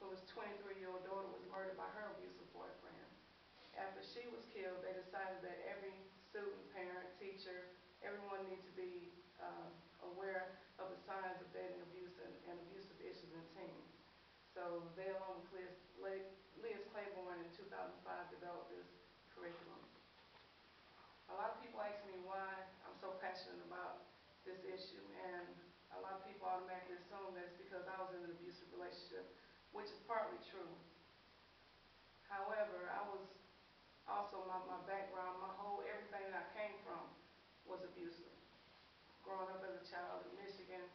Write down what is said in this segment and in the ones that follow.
who his 23-year-old daughter was murdered by her abusive boyfriend. After she was killed, they decided that every student, parent, teacher, everyone needs to be aware of the signs of dating abuse and abusive issues in teens. So they, along with Liz Claiborne in 2005, developed this curriculum. A lot of people ask me why I'm so passionate about this issue, and a lot of people automatically assume that it's because I was in an abusive relationship, which is partly true. However, I was also, my background, everything that I came from was abusive. Growing up as a child in Michigan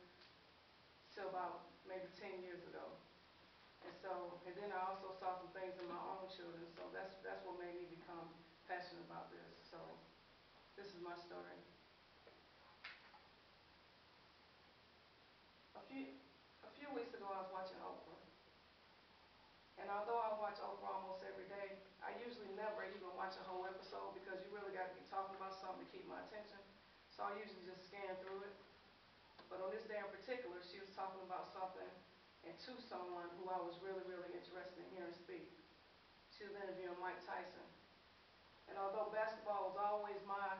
till about maybe 10 years ago. And then I also saw some things in my own children, so that's what made me become passionate about this. So this is my story. A few weeks ago, I was watching Oprah. And although I watch Oprah almost every day, I usually never even watch a whole episode because you really got to be talking about something to keep my attention. So I usually just scan through it. But on this day in particular, she was talking about something and to someone who I was really, really interested in hearing speak. She was interviewing Mike Tyson. And although basketball was always my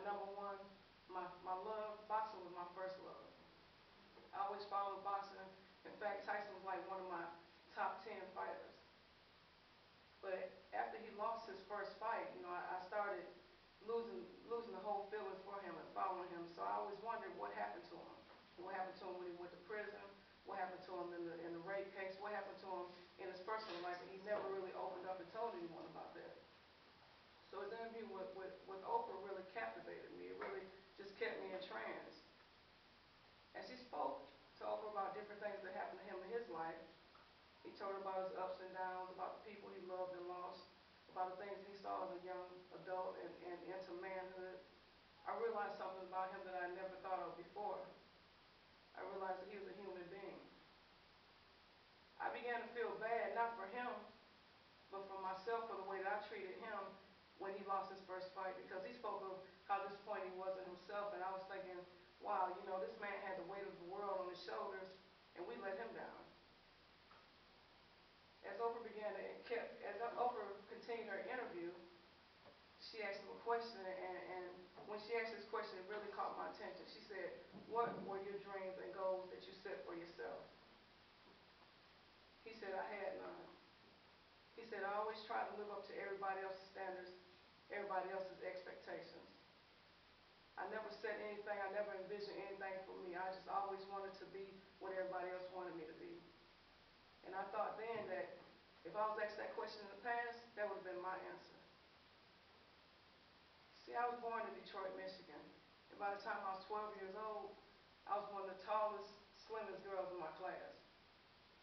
number one, my love, boxing was my first love. I always followed boxing. In fact, Tyson was like one of my top 10 fighters. But after he lost his first fight, I started losing the whole feeling for him and following him. So I always wondered what happened to him. What happened to him when he went to prison? What happened to him in the rape case? What happened to him in his personal life? And he never really opened up and told anyone about that. So his interview with Oprah really captivated me. It really just kept me in trance. And she spoke to Oprah about different things that happened to him in his life. He told her about his ups and downs, about the people he loved and lost, about the things he saw as a young adult and into manhood. I realized something about him that I never thought of before. I realized that he was a human being. I began to feel bad, not for him, but for myself, for the way that I treated him when he lost his first fight, because he spoke of how disappointed he was in himself, and I was thinking, wow, this man had the weight of the world on his shoulders, and we let him down. As Oprah continued her interview, she asked him a question, and when she asked this question, it really caught my attention. She said, what were your dreams and goals that you set for yourself? He said, I had none. He said, I always tried to live up to everybody else's standards, everybody else's expectations. I never said anything, I never envisioned anything for me. I just always wanted to be what everybody else wanted me to be. And I thought then that if I was asked that question in the past, that would have been my answer. See, I was born in Detroit, Michigan. And by the time I was 12 years old, I was one of the tallest, slimmest girls in my class.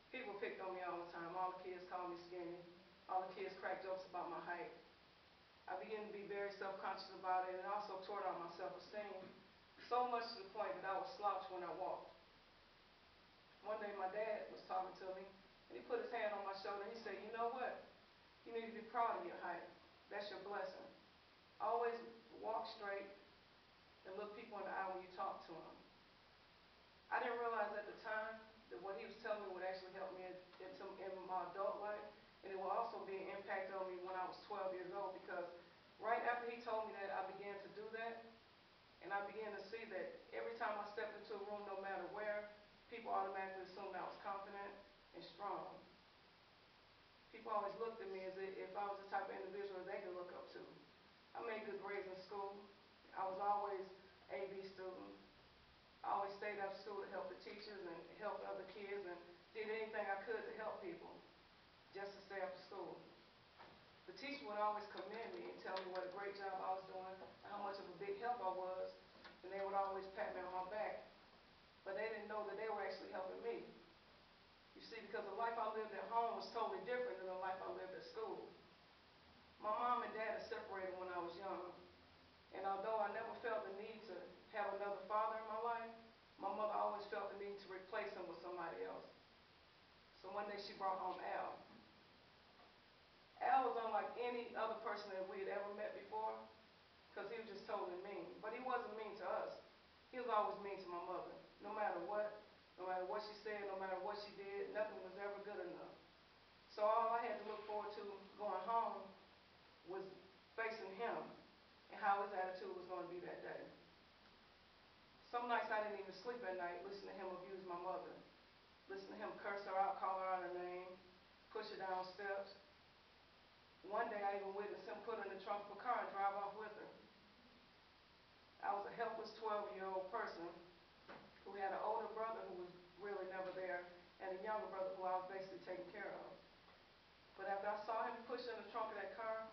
People picked on me all the time. All the kids called me skinny. All the kids cracked jokes about my height. I began to be very self-conscious about it and also tore down my self-esteem, so much to the point that I would slouch when I walked. One day my dad was talking to me, and he put his hand on my shoulder and he said, you know what? You need to be proud of your height. That's your blessing. Always walk straight and look people in the eye when you talk to them. I didn't realize at the time that what he was telling me would actually help me in my adult life, and it will also be an impact on me when I was 12 years old, because right after he told me that, I began to do that, and I began to see that every time I stepped into a room, no matter where, people automatically assumed I was confident and strong. People always looked at me as if I was the type of individual they could look up to. I made good grades in school. I was always an A/B student. I always stayed after school to help the teachers and help other kids and did anything I could to help people just to stay after school. The teacher would always commend me and tell me what a great job I was doing and how much of a big help I was, and they would always pat me on my back. But they didn't know that they were actually helping me. You see, because the life I lived at home was totally different than the life I lived at school. My mom and dad are separated when I was young, and although I never felt the need to have another father in my life, my mother always felt the need to replace him with somebody else. So one day she brought home Al. Al was unlike any other person that we had ever met before, because he was just totally mean. But he wasn't mean to us. He was always mean to my mother. No matter what she said, no matter what she did, nothing was ever good enough. So all I had to look forward to going home was facing him and how his attitude was going to be that day. Some nights I didn't even sleep at night listening to him abuse my mother, listening to him curse her out, call her out her name, push her down steps. One day I even witnessed him put her in the trunk of a car and drive off with her. I was a helpless 12-year-old person who had an older brother who was really never there and a younger brother who I was basically taking care of. But after I saw him push her in the trunk of that car,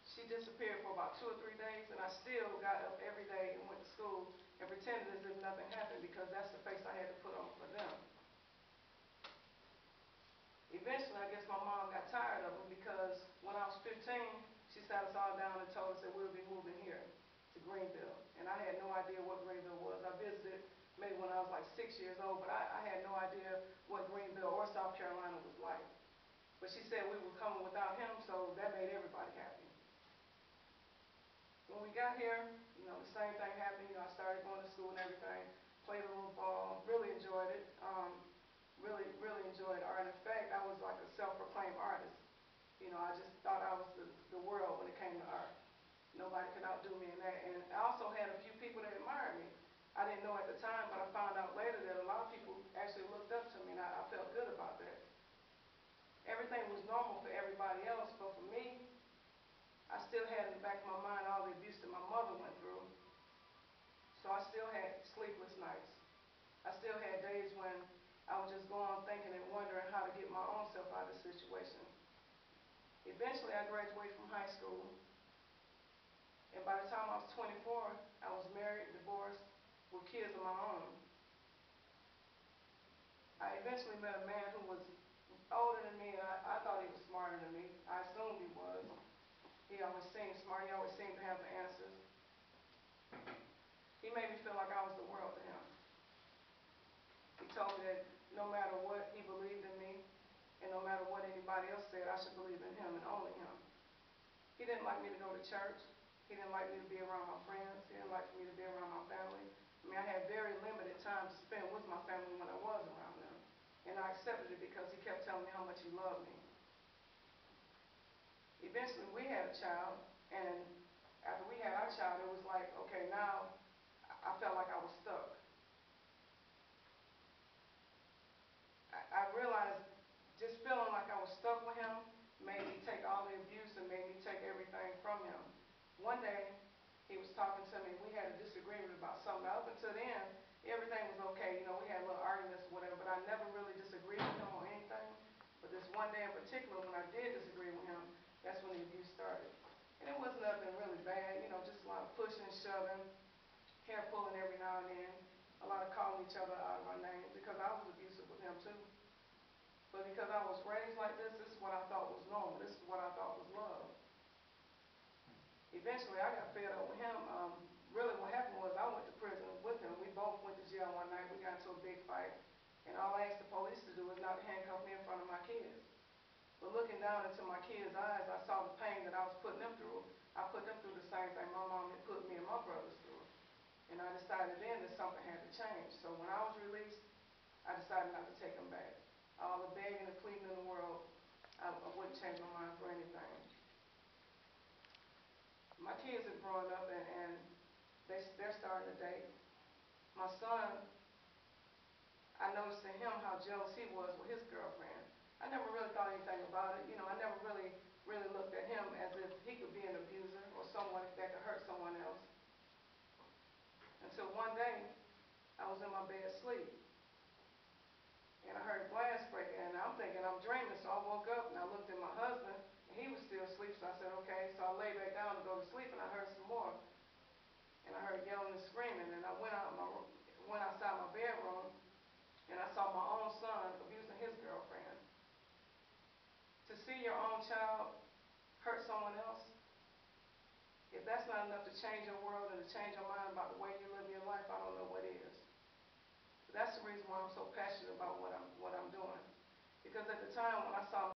she disappeared for about 2 or 3 days, and I still got up every day and went to school and pretended as if nothing happened because that's the face I had to put on for them. Eventually, I guess my mom got tired of him because when I was 15, she sat us all down and told us that we would be moving here to Greenville. And I had no idea what Greenville was. I visited maybe when I was like 6 years old, but I had no idea what Greenville or South Carolina was like. But she said we were coming without him, so that made everybody happy. When we got here, the same thing happened. I started going to school and everything, played a little ball, really enjoyed it. Really enjoyed art. In fact, I was like a self-proclaimed artist. I just thought I was the world when it came to art. Nobody could outdo me in that. And I also had a few people that admired me. I didn't know at the time, but I found out later that a lot of people actually looked up to me, and I felt good about that. Everything was normal for everybody else, but for me, I still had in the back of my mind all the abuse that my mother went through. So I still had sleepless nights. I still had days when I would just go on thinking and wondering how to get my own self out of the situation. Eventually, I graduated from high school, and by the time I was 24, I was married, divorced, with kids of my own. I eventually met a man who was older than me, and I thought he was smarter than me. I assumed he was. He always seemed smart. He always seemed to have the answers. He made me feel like I was the world to him. He told me that no matter what, he believed in me, and no matter what anybody else said, I should believe in him and only him. He didn't like me to go to church. He didn't like me to be around my friends. He didn't like for me to be around my family. I had very limited time to spend with my family when I was around them. And I accepted it because he kept telling me how much he loved me. Eventually, we had a child, and after we had our child, it was like, okay, now I felt like I was stuck. I realized just feeling like I was stuck with him made me take all the abuse and made me take everything from him. One day, he was talking to me. We had a disagreement about something. Now, up until then, everything was okay. We had little arguments or whatever, but I never really disagreed with him on anything. But this one day in particular, when I did disagree with him, that's when the abuse started. And it wasn't nothing really bad, just a lot of pushing and shoving, hair pulling every now and then, a lot of calling each other out of our names because I was abusive with him too. But because I was raised like this is what I thought was normal. This is what I thought was love. Eventually, I got fed up with him. Really what happened was I went to prison with him. We both went to jail one night. We got into a big fight. And all I asked the police to do was not handcuff me in front of my kids. But looking down into my kids' eyes, I saw the pain that I was putting them through. I put them through the same thing my mom had put me and my brothers through. And I decided then that something had to change. So when I was released, I decided not to take them back. All the begging and pleading in the world, I wouldn't change my mind for anything. My kids are growing up and they're starting to date. My son, I noticed in him how jealous he was with his girlfriend. I never really thought anything about it. I never really looked at him as if he could be an abuser or someone that could hurt someone else. Until one day, I was in my bed asleep. And I heard glass breaking, and I'm thinking I'm dreaming, so I woke up and I looked at my husband, and he was still asleep, so I said, okay. So I lay back down to go to sleep, and I heard some more. And I heard yelling and screaming, and I went outside my bedroom, and I saw my own son abusing his girlfriend. To see your own child hurt someone else, if that's not enough to change your world and to change your mind about the way you live your life, I don't know what is. That's the reason why I'm so passionate about what I'm doing. Because at the time when I saw